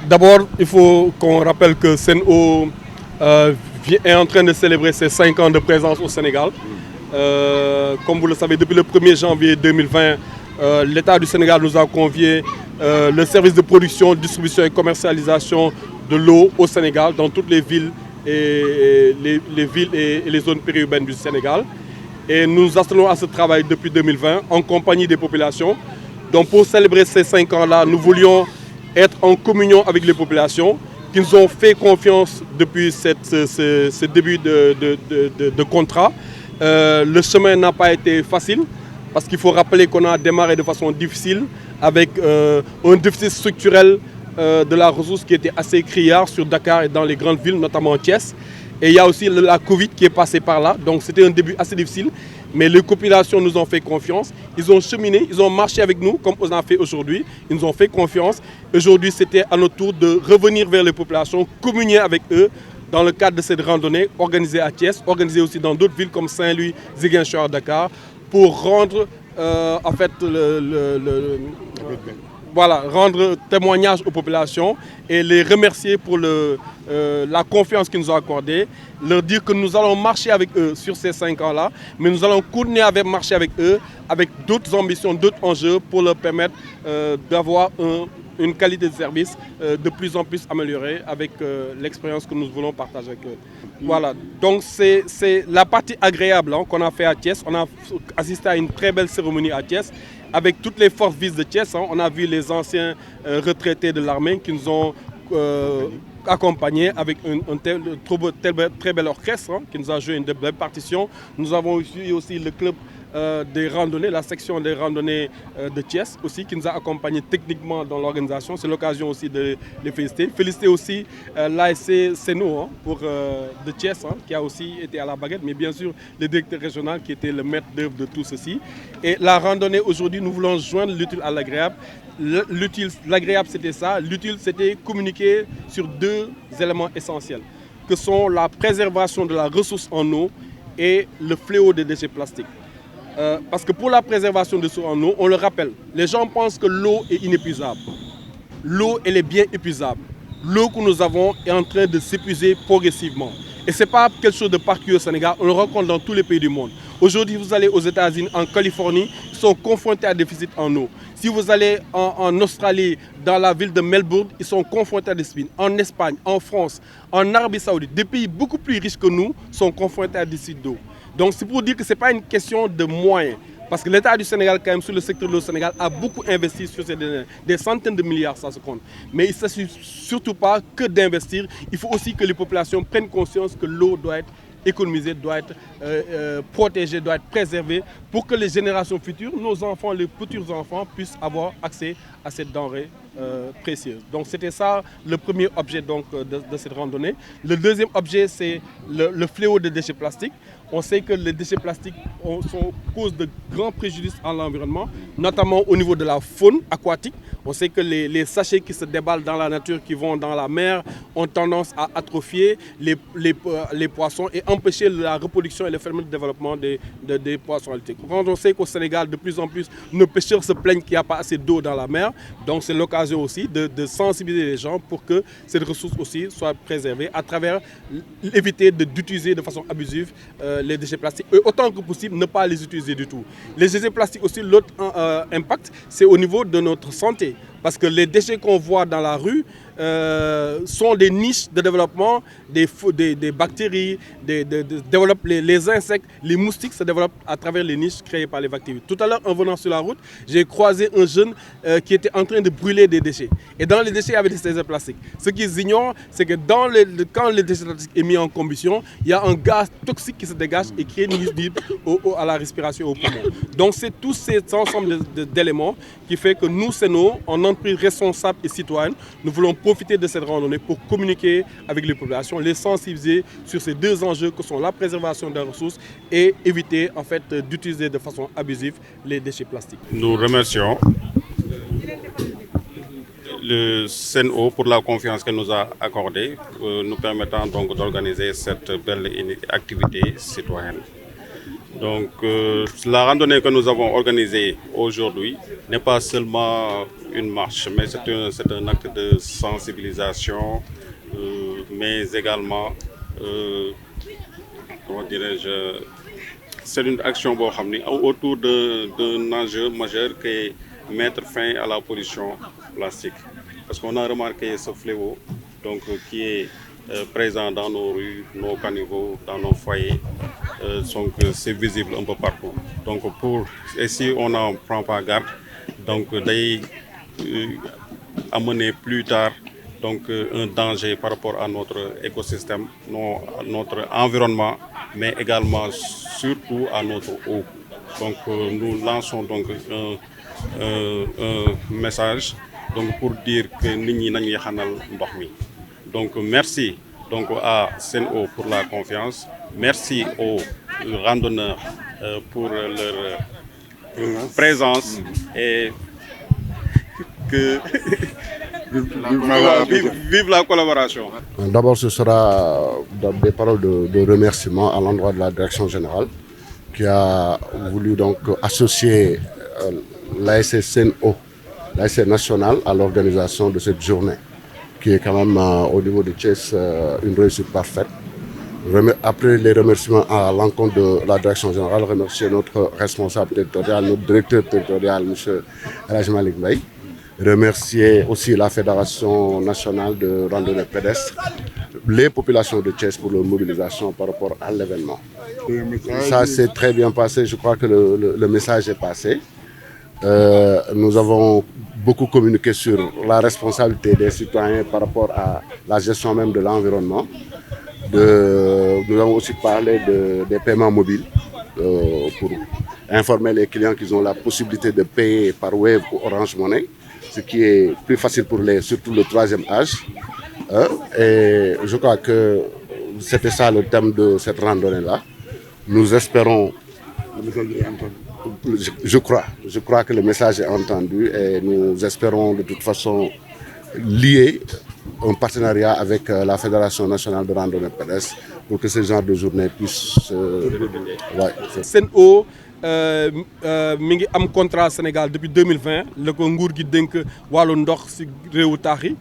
D'abord, il faut qu'on rappelle que Sen'Eau est en train de célébrer ses 5 ans de présence au Sénégal. Comme vous le savez, depuis le 1er janvier 2020, l'État du Sénégal nous a convié le service de production, distribution et commercialisation de l'eau au Sénégal, dans toutes les villes et les zones périurbaines du Sénégal. Et nous installons à ce travail depuis 2020 en compagnie des populations. Donc pour célébrer ces 5 ans-là, nous voulions être en communion avec les populations qui nous ont fait confiance depuis ce début de contrat. Le chemin n'a pas été facile parce qu'il faut rappeler qu'on a démarré de façon difficile avec un déficit structurel de la ressource qui était assez criard sur Dakar et dans les grandes villes, notamment Thiès. Et il y a aussi la Covid qui est passée par là, donc c'était un début assez difficile. Mais les populations nous ont fait confiance, ils ont cheminé, ils ont marché avec nous comme on a fait aujourd'hui, ils nous ont fait confiance. Aujourd'hui, c'était à notre tour de revenir vers les populations, communier avec eux dans le cadre de cette randonnée organisée à Thiès, organisée aussi dans d'autres villes comme Saint-Louis, Ziguinchor, Dakar, pour rendre en fait rendre témoignage aux populations et les remercier pour la confiance qu'ils nous ont accordée, leur dire que nous allons marcher avec eux sur ces 5 ans-là, mais nous allons continuer à marcher avec eux, avec d'autres ambitions, d'autres enjeux pour leur permettre d'avoir une qualité de service de plus en plus améliorée avec l'expérience que nous voulons partager avec eux. Voilà, donc c'est la partie agréable qu'on a fait à Thiès. On a assisté à une très belle cérémonie à Thiès avec toutes les forces vives de Thiès. On a vu les anciens retraités de l'armée qui nous ont accompagnés avec un très bel orchestre qui nous a joué une belle partition. Nous avons eu aussi le club des randonnées, la section des randonnées de Thiès aussi qui nous a accompagnés techniquement dans l'organisation. C'est l'occasion aussi de les féliciter. Féliciter aussi l'ASC Sen'Eau de Thiès qui a aussi été à la baguette, mais bien sûr le directeur régional qui était le maître d'œuvre de tout ceci. Et la randonnée aujourd'hui, nous voulons joindre l'utile à l'agréable. L'agréable c'était ça, l'utile c'était communiquer sur 2 éléments essentiels que sont la préservation de la ressource en eau et le fléau des déchets plastiques. Parce que pour la préservation de l'eau en eau, on le rappelle, les gens pensent que l'eau est inépuisable. L'eau, elle est bien épuisable. L'eau que nous avons est en train de s'épuiser progressivement. Et ce n'est pas quelque chose de particulier au Sénégal, on le rencontre dans tous les pays du monde. Aujourd'hui, vous allez aux États-Unis, en Californie, ils sont confrontés à un déficit en eau. Si vous allez en Australie, dans la ville de Melbourne, ils sont confrontés à des déficits. En Espagne, en France, en Arabie Saoudite, des pays beaucoup plus riches que nous sont confrontés à des déficits d'eau. Donc c'est pour dire que ce n'est pas une question de moyens. Parce que l'État du Sénégal, quand même, sur le secteur de l'eau Sénégal, a beaucoup investi sur ces dernières années. Des centaines de milliards, ça se compte. Mais il ne s'agit surtout pas que d'investir. Il faut aussi que les populations prennent conscience que l'eau doit être économisée, doit être protégée, doit être préservée pour que les générations futures, nos enfants, les futurs enfants, puissent avoir accès à cette denrée précieuse. Donc c'était ça le premier objet de cette randonnée. Le deuxième objet, c'est le fléau des déchets plastiques. On sait que les déchets plastiques sont cause de grands préjudices à l'environnement, notamment au niveau de la faune aquatique. On sait que les sachets qui se déballent dans la nature, qui vont dans la mer, ont tendance à atrophier les poissons et empêcher la reproduction et le phénomène de développement des poissons halieutiques. Quand on sait qu'au Sénégal, de plus en plus, nos pêcheurs se plaignent qu'il n'y a pas assez d'eau dans la mer, donc c'est l'occasion aussi de sensibiliser les gens pour que cette ressource aussi soit préservée à travers éviter d'utiliser de façon abusive les déchets plastiques et autant que possible ne pas les utiliser du tout. Les déchets plastiques aussi, l'autre impact, c'est au niveau de notre santé. Parce que les déchets qu'on voit dans la rue sont des niches de développement, des bactéries, les insectes, les moustiques se développent à travers les niches créées par les bactéries. Tout à l'heure, en venant sur la route, j'ai croisé un jeune qui était en train de brûler des déchets. Et dans les déchets, il y avait des déchets plastiques. Ce qu'ils ignorent, c'est que quand le déchet plastique est mis en combustion, il y a un gaz toxique qui se dégage et qui est nuisible à la respiration et au poumon. Donc c'est tout cet ensemble d'éléments qui fait que nous, Sen'Eau, en entreprise responsable et citoyenne, nous voulons profiter de cette randonnée pour communiquer avec les populations, les sensibiliser sur ces 2 enjeux que sont la préservation des ressources et éviter en fait d'utiliser de façon abusive les déchets plastiques. Nous remercions le Sen'Eau pour la confiance qu'elle nous a accordée, nous permettant donc d'organiser cette belle activité citoyenne. Donc la randonnée que nous avons organisée aujourd'hui n'est pas seulement une marche, mais c'est un acte de sensibilisation, mais également, comment dirais-je, c'est une action autour d'un enjeu majeur qui est mettre fin à la pollution plastique. Parce qu'on a remarqué ce fléau qui est présent dans nos rues, nos caniveaux, dans nos foyers. Donc c'est visible un peu partout. Donc et si on n'en prend pas garde, d'aller amener plus tard un danger par rapport à notre écosystème, notre environnement, mais également surtout à notre eau. Donc nous lançons un message pour dire que nous sommes. Donc merci à Sen'Eau pour la confiance. Merci aux randonneurs pour leur présence et que vive la collaboration. D'abord, ce sera des paroles de remerciement à l'endroit de la direction générale qui a voulu associer l'ASC Sen'Eau, l'ASC nationale, à l'organisation de cette journée, qui est quand même au niveau de Thiès une réussite parfaite. Après les remerciements à l'encontre de la direction générale, remercier notre responsable territorial, notre directeur territorial, M. El Malik Mbaye. Remercier aussi la Fédération nationale de randonnée pédestre, les populations de Thiès pour leur mobilisation par rapport à l'événement. Ça s'est très bien passé, je crois que le message est passé. Nous avons beaucoup communiqué sur la responsabilité des citoyens par rapport à la gestion même de l'environnement. Nous avons aussi parlé des paiements mobiles pour informer les clients qu'ils ont la possibilité de payer par Wave ou Orange Money, ce qui est plus facile pour surtout le troisième âge. Et je crois que c'était ça le thème de cette randonnée-là. Nous espérons, je crois que le message est entendu et nous espérons de toute façon lier un partenariat avec la Fédération nationale de randonnée pédestre pour que ce genre de journée puisse... Sen'Eau mi ngi am contrat Sénégal depuis 2020 la ko nguur gi dénk wàllu ndox ci réewu taax yi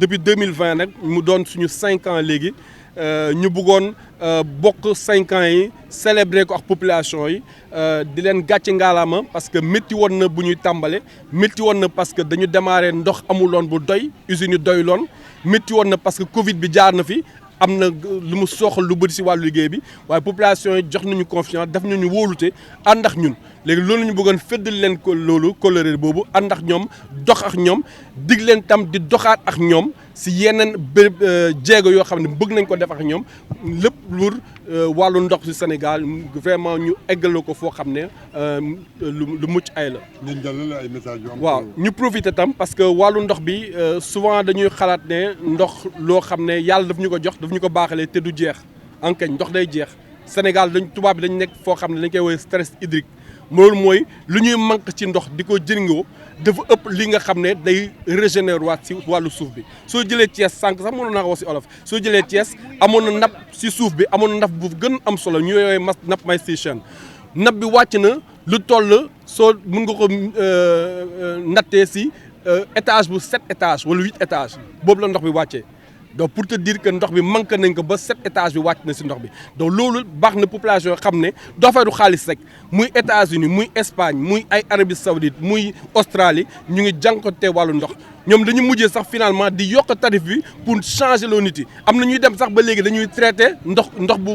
depuis 2020 nag mu doon suñu 5 ans léegi ñu bëggoon bokk 5 ans yi célébrer ko ak population yi di leen gàcce ngaalaama parce que métti woon na bu ñuy tàmbale métti woon na parce que dañu démarré ndox amuloon bu doy usines yi doyloon métti woon na parce que Covid bi jaar na fi am na lu mu soxal lu bëri si wàllu liggéey bi waaye population yi jox nañu confiance def nañu wóolute ànd ak ñun léegi loolu ñu bëggoon feddali leen ko loolu coloré boobu ànd ak ñoom dox ak ñoom dig leen tam di doxaat ak ñoom si yeneen jéego yoo xam ne bëgg nañ ko def ak ñoom lépp lu wàllu ndox si Sénégal vraiment ñu eggale ko foo xam ne lu mucc ay la. ñu jàllale ay messages yu am. waaw ñu profité tam parce que wàllu ndox bi souvent dañuy xalaat ne ndox loo xam ne yàlla daf ñu ko jox daf ñu ko baaxalee te du jeex enkañ ndox day jeex Sénégal tubaab bi dañ nekk foo xam ne dañ koy woowee stress hydrique loolu mooy lu ñuy manque ci ndox di ko jëriñoo dafa ëpp li nga xam ne day régénérer waat si wàllu suuf bi soo jëlee Thiès sànq sax mënoon naa ko wax si olof soo jëlee Thiès amoon na napp si suuf bi amoon na napp bu gën am solo ñu yooyu napp maïstation napp bi wàcc na lu toll soo mën nga ko nattee si étage bu 7 étages wala 8 étages boobu la ndox bi wàccee donc pour te dire que ndox bi manqué nañ ko ba 7 étages bi wàcc na si ndox bi donc loolu baax na population xam ne doo fay du xaalis rek muy États-Unis muy Espagne muy ay Arabie Saoudite muy Australie ñu ngi jànkuwante wàllu ndox ñoom dañu mujjee sax finalement di yokk tarif bi pour changer loo nit yi am na ñuy dem sax ba léegi dañuy traité ndox bu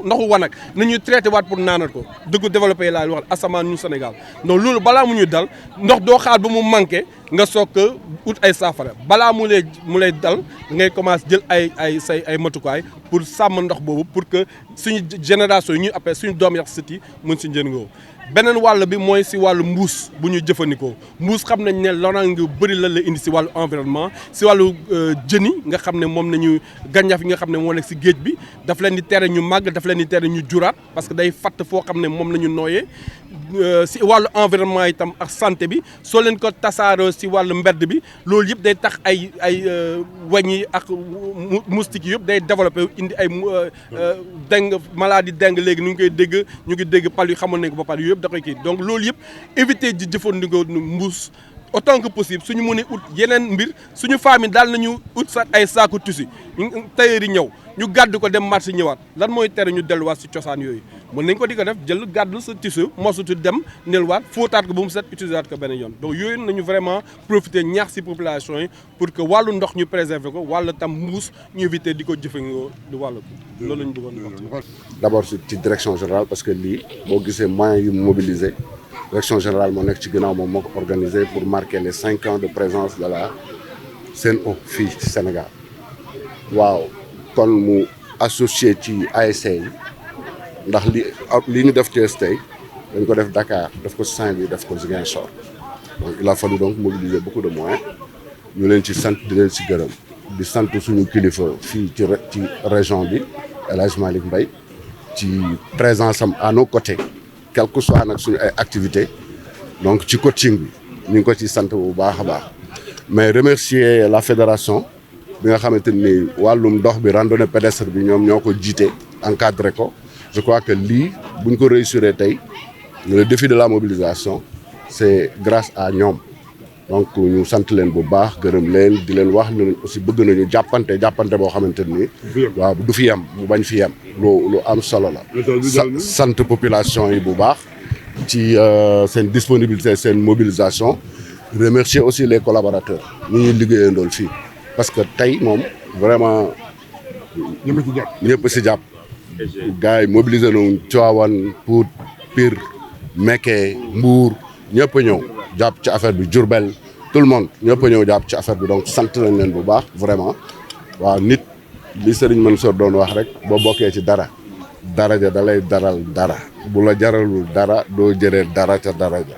ndoxu wanak nañuy traité waat pour naanal ko dëggu développé laay wax asamaan ñu Sénégal donc loolu balaa mu ñuy dal ndox doo xaar ba mu manqué nga soog a ut ay saafara balaa mu lay dal ngay commencé jël ay matukaay pour sàmm ndox boobu pour que suñu génération yi ñuy appelé suñu doom yax sët yi mën si njëriñoo beneen wàll bi mooy si wàllu mbuus bu ñu jëfandikoo mbuus xam nañ ne loraange yu bëri la indi si wàllu environnement si wàllu jën yi nga xam ne moom nañu gàncax yi nga xam ne moo nekk si géej bi daf leen di tere ñu màgg daf leen di tere ñu juraat parce que day fatt foo xam ne moom la ñu nooyee si wàllu environnement itam ak santé bi soo leen ko tasaaroo si wàllu mbedd bi loolu yëpp day tax ay weñ yi ak moustique yëpp day développé indi ay dengue maladie dengue léegi ñu ngi dégg pal yu xamoon nañ ko ba pare yooyu yëpp da koy kii donc loolu yëpp éviter di jëfandikoo mbuus autant que possible suñu mënee ut yeneen mbir suñu famille daal nañu ut sax ay saaku tissu tailleur yi ñëw ñu gàddu ko dem marché ñëwaat lan mooy tere ñu delluwaat si cosaan yooyu mën nañ ko di ko def jël gàddu sa tissu mosutu dem nelwaat fóotaat ko ba mu set utiliser ko beneen yoon donc yooyu nañu vraiment profiter ñaax si population yi pour que wàllu ndox ñu préserver ko wàllu tam mbuus ñu éviter di ko jëfandikoo di wàllu loolu la ñu bëggoon wax. D'abord ci direction générale parce que lii boo gisee moyens yu mobilisé direction générale moo nekk ci ginnaaw moom moo ko organisé pour marquer les 5 ans de présence de la Sen'Eau fii ci Sénégal waaw kon mu associé ci ASC yi ndax li ñu def Thiès tey dañ ko def Dakar def ko Saint-Louis def ko Ziguinchor donc il a fallu donc mobiliser beaucoup de moyens ñu leen ci sant di leen ci gërëm di sant suñu kilifa fii ci région bi El Hadj Malick Mbaye ci présence am à nos côtés quel que soit nag suñu ay activités donc ci coaching bi ñu ngi ko ci sant bu baax a baax mais remercier la fédération bi nga xamante ni wàllum ndox bi randonnée pédestre bi ñoom ñoo ko jiite encadré ko je crois que lii buñ ko réussir tey le défi de la mobilisation c'est grâce à ñoom donc ñu sant leen bu baax gërëm leen di leen wax ne aussi bëgg nañu jàppante boo xamante ni waaw du fi yem mu bañ fi yem lu am solo la sant population yi bu baax ci seen disponibilité seen mobilisation remercier aussi les collaborateurs ñi ñuy liggéeyandool fii parce que tey moom vraiment ñëpp si jàpp gars yi mobilisé nañu Tivaouane Pout Pire Mékhé Mbour ñëpp a ñëw jàpp ci affaire bi Diourbel tout le monde ñëpp a ñëw jàpp ci affaire bi donc sant nañ leen bu baax vraiment waaw nit li Serigne Mansour doon wax rek boo bokkee ci dara daraja da lay daral dara bu la jaralul dara doo jëree dara ca daraja